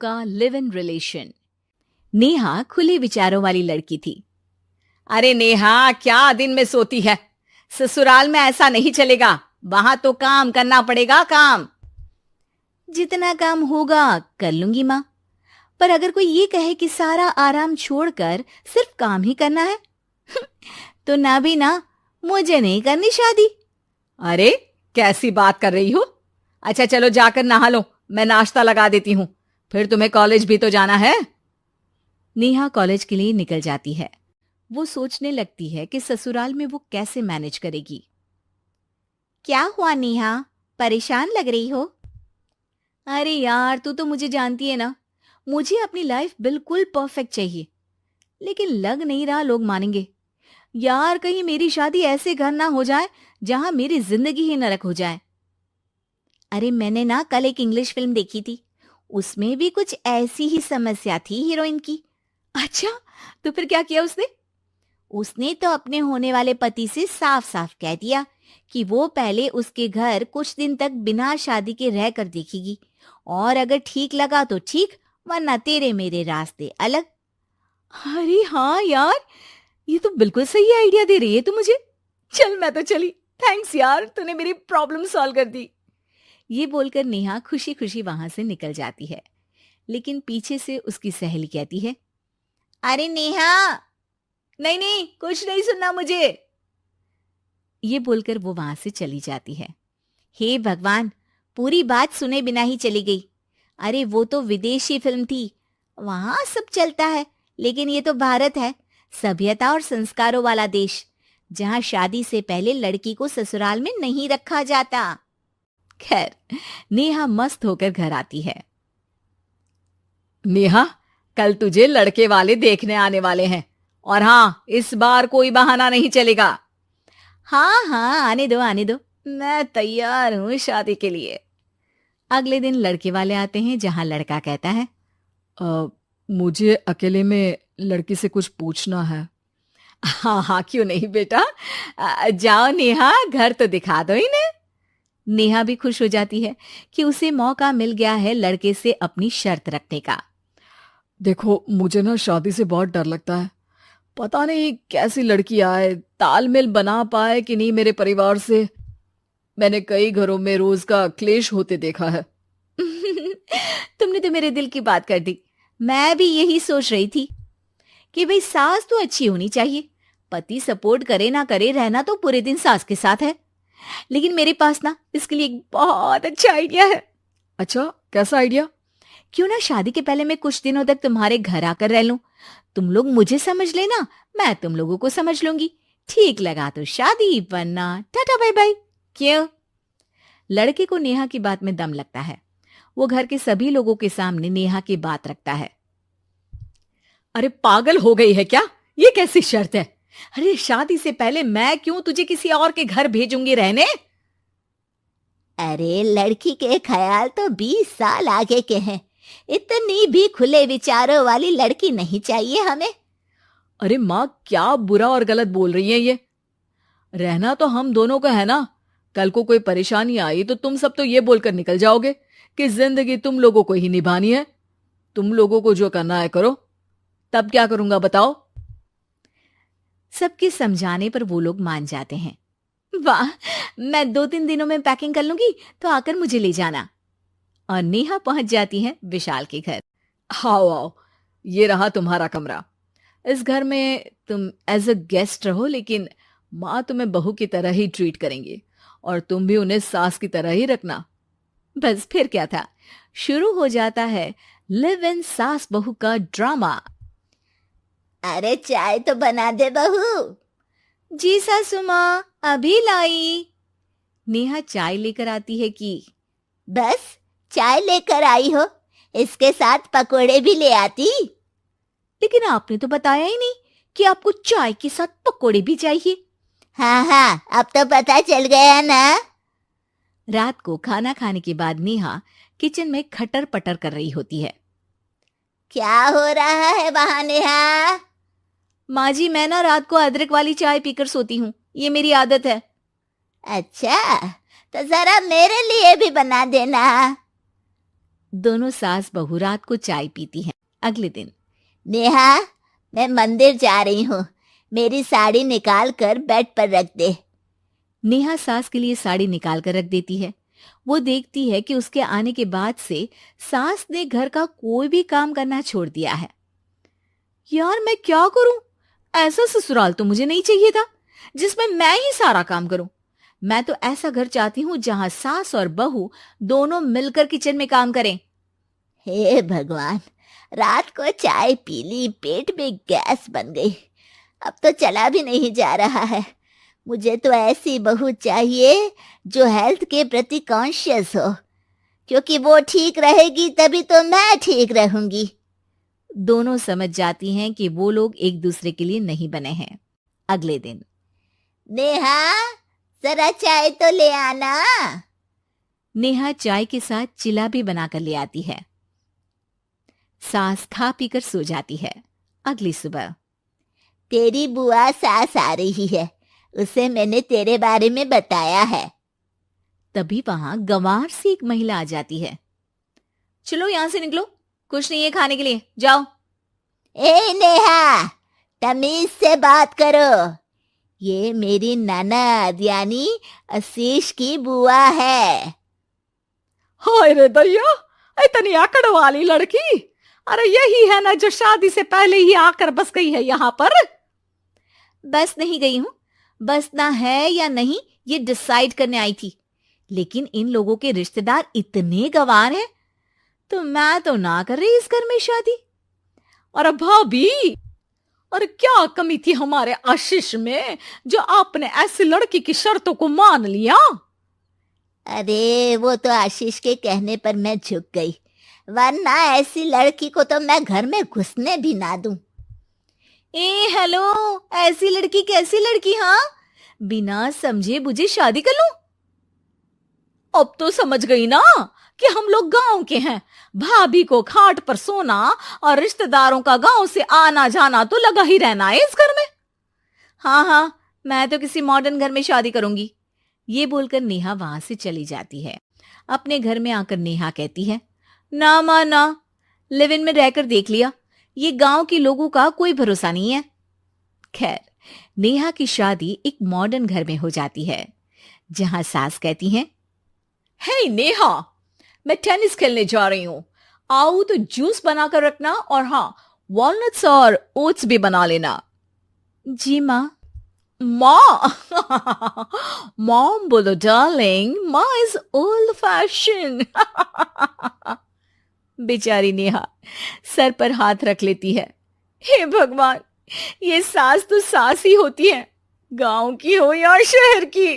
का live in relation. Neha खुले विचारों वाली लड़की थी। अरे नेहा, क्या दिन में सोती है? ससुराल में ऐसा नहीं चलेगा, वहां तो काम करना पड़ेगा। काम जितना काम होगा कर लूंगी माँ, पर अगर कोई ये कहे कि सारा आराम छोड़कर सिर्फ काम ही करना है तो ना भी ना, मुझे नहीं करनी शादी। अरे कैसी बात कर रही हो? अच्छा चलो जाकर नहा लो, मैं नाश्ता लगा देती हूँ, फिर तुम्हें कॉलेज भी तो जाना है। नेहा कॉलेज के लिए निकल जाती है। वो सोचने लगती है कि ससुराल में वो कैसे मैनेज करेगी। क्या हुआ नेहा, परेशान लग रही हो? अरे यार, तू तो मुझे जानती है ना, मुझे अपनी लाइफ बिल्कुल परफेक्ट चाहिए, लेकिन लग नहीं रहा लोग मानेंगे। यार, कहीं मेरी शादी ऐसे घर ना हो जाए जहां मेरी जिंदगी ही नरक हो जाए। अरे मैंने ना कल एक इंग्लिश फिल्म देखी थी, उसमें भी कुछ ऐसी ही समस्या थी हीरोइन की। अच्छा, तो फिर क्या किया उसने? उसने तो अपने होने वाले पति से साफ साफ कह दिया कि वो पहले उसके घर कुछ दिन तक बिना शादी के रह कर देखेगी, और अगर ठीक लगा तो ठीक, वरना तेरे मेरे रास्ते अलग। अरे हाँ यार, ये तो बिल्कुल सही आइडिया दे रही है तू मुझे। चल मैं तो चली, थैंक्स यार, तूने मेरी प्रॉब्लम सॉल्व कर दी। ये बोलकर नेहा खुशी खुशी वहां से निकल जाती है, लेकिन पीछे से उसकी सहेली कहती है, अरे नेहा, नहीं नहीं, कुछ नहीं सुनना मुझे। ये बोलकर वो वहां से चली जाती है। हे भगवान, पूरी बात सुने बिना ही चली गई। अरे वो तो विदेशी फिल्म थी, वहां सब चलता है, लेकिन ये तो भारत है, सभ्यता और संस्कारों वाला देश, जहां शादी से पहले लड़की को ससुराल में नहीं रखा जाता। खैर, नेहा मस्त होकर घर आती है। नेहा, कल तुझे लड़के वाले देखने आने वाले हैं, और हाँ, इस बार कोई बहाना नहीं चलेगा। हाँ हाँ, आने दो आने दो, मैं तैयार हूं शादी के लिए। अगले दिन लड़के वाले आते हैं, जहां लड़का कहता है, मुझे अकेले में लड़की से कुछ पूछना है। हाँ हाँ, क्यों नहीं बेटा, जाओ नेहा, घर तो दिखा दो इन्हें। नेहा भी खुश हो जाती है कि उसे मौका मिल गया है लड़के से अपनी शर्त रखने का। देखो, मुझे ना शादी से बहुत डर लगता है, पता नहीं कैसी लड़की आए, तालमेल बना पाए कि नहीं मेरे परिवार से। मैंने कई घरों में रोज का क्लेश होते देखा है। तुमने तो मेरे दिल की बात कर दी। मैं भी यही सोच रही थी कि भाई सास तो अच्छी होनी चाहिए, पति सपोर्ट करे ना करे, रहना तो पूरे दिन सास के साथ है। लेकिन मेरे पास ना इसके लिए एक बहुत अच्छा आइडिया है। अच्छा, कैसा आइडिया? क्यों ना शादी के पहले मैं कुछ दिनों तक तुम्हारे घर आकर रह लूं, तुम लोग मुझे समझ लेना, मैं तुम लोगों को समझ लूंगी। ठीक लगा तो शादी, वरना टाटा बाय बाय। क्यों? लड़के को नेहा की बात में दम लगता है। वो घर के सभी लोगों के सामने नेहा की बात रखता है। अरे पागल हो गई है क्या? ये कैसी शर्त है? अरे शादी से पहले मैं क्यों तुझे किसी और के घर भेजूंगी रहने? अरे लड़की के ख्याल तो 20 साल आगे के हैं, इतनी भी खुले विचारों वाली लड़की नहीं चाहिए हमें। अरे माँ, क्या बुरा और गलत बोल रही है ये? रहना तो हम दोनों का है ना। कल को कोई परेशानी आई तो तुम सब तो ये बोलकर निकल जाओगे कि जिंदगी तुम लोगों को ही निभानी है। तुम लोगों को जो करना है करो, तब क्या करूंगा बताओ? सबके समझाने पर वो लोग मान जाते हैं। वाह, मैं 2-3 दिनों में पैकिंग कर लूंगी, तो आकर मुझे ले जाना। और नेहा पहुंच जाती है विशाल के घर। आओ आओ, ये रहा तुम्हारा कमरा। इस घर में तुम एज अ गेस्ट रहो, लेकिन माँ तुम्हें बहू की तरह ही ट्रीट करेंगी, और तुम भी उन्हें सास की तरह ही रखना। बस फिर क्या था, शुरू हो जाता है लिव इन सास बहू का ड्रामा। अरे चाय तो बना दे बहू। जी सासू माँ, अभी लाई। नेहा चाय लेकर आती है कि बस चाय लेकर आई हो, इसके साथ पकोड़े भी ले आती। लेकिन आपने तो बताया ही नहीं कि आपको चाय के साथ पकोड़े भी चाहिए। हाँ हाँ, अब तो पता चल गया ना। रात को खाना खाने के बाद नेहा किचन में खटर पटर कर रही होती है। क्या हो रहा है वहां नेहा? माँ जी, मैं ना रात को अदरक वाली चाय पीकर सोती हूँ, ये मेरी आदत है। अच्छा, तो जरा मेरे लिए भी बना देना। दोनों सास बहू रात को चाय पीती हैं। अगले दिन, नेहा, मैं मंदिर जा रही हूँ, मेरी साड़ी निकाल कर बेड पर रख दे। नेहा सास के लिए साड़ी निकाल कर रख देती है। वो देखती है कि उसके आने के बाद से सास ने घर का कोई भी काम करना छोड़ दिया है। यार मैं क्या करूं? ऐसा ससुराल तो मुझे नहीं चाहिए था जिसमें मैं ही सारा काम करूं। मैं तो ऐसा घर चाहती हूं जहां सास और बहू दोनों मिलकर किचन में काम करें। हे भगवान, रात को चाय पी ली, पेट में गैस बन गई, अब तो चला भी नहीं जा रहा है। मुझे तो ऐसी बहू चाहिए जो हेल्थ के प्रति कॉन्शियस हो, क्योंकि वो ठीक रहेगी तभी तो मैं ठीक रहूंगी। दोनों समझ जाती हैं कि वो लोग एक दूसरे के लिए नहीं बने हैं। अगले दिन, नेहा, जरा चाय तो ले आना। नेहा चाय के साथ चिला भी बनाकर ले आती है। सास खा पीकर सो जाती है। अगली सुबह, तेरी बुआ सास आ रही है, उसे मैंने तेरे बारे में बताया है। तभी वहां गंवार से एक महिला आ जाती है। चलो यहां से निकलो, कुछ नहीं है खाने के लिए, जाओ। ए नेहा, तमीज से बात करो, ये मेरी ननद यानी आशीष की बुआ है। हाय रे दैया, इतनी आकड़ वाली लड़की! अरे यही है ना जो शादी से पहले ही आकर बस गई है यहाँ पर। बस नहीं गई हूं, बसना है या नहीं ये डिसाइड करने आई थी, लेकिन इन लोगों के रिश्तेदार इतने गंवार हैं तो मैं तो ना कर रही इस घर में शादी। अरे भाभी, और क्या कमी थी हमारे आशीष में जो आपने ऐसी लड़की की शर्तों को मान लिया? अरे वो तो आशीष के कहने पर मैं झुक गई, वरना ऐसी लड़की को तो मैं घर में घुसने भी ना दूं। ए हेलो, ऐसी लड़की कैसी लड़की? हाँ, बिना समझे बुझे शादी कर लूं? अब तो समझ गई ना कि हम लोग गांव के हैं। भाभी को खाट पर सोना और रिश्तेदारों का गांव से आना जाना तो लगा ही रहना है इस घर में। हाँ हाँ, मैं तो किसी मॉडर्न घर में शादी करूंगी। ये बोलकर नेहा वहां से चली जाती है। अपने घर में आकर नेहा कहती है, ना मां ना, लिव इन में रहकर देख लिया, ये गांव के लोगों का कोई भरोसा नहीं है। खैर, नेहा की शादी एक मॉडर्न घर में हो जाती है, जहां सास कहती हैं, हे नेहा, मैं टेनिस खेलने जा रही हूं, आओ तो जूस बनाकर रखना, और हाँ, वॉलनट्स और ओट्स भी बना लेना। जी माँ। माँ मॉम बोलो डार्लिंग, माँ इज ओल्ड फैशन। बेचारी नेहा सर पर हाथ रख लेती है। हे भगवान, ये सास तो सास ही होती है, गांव की हो या शहर की।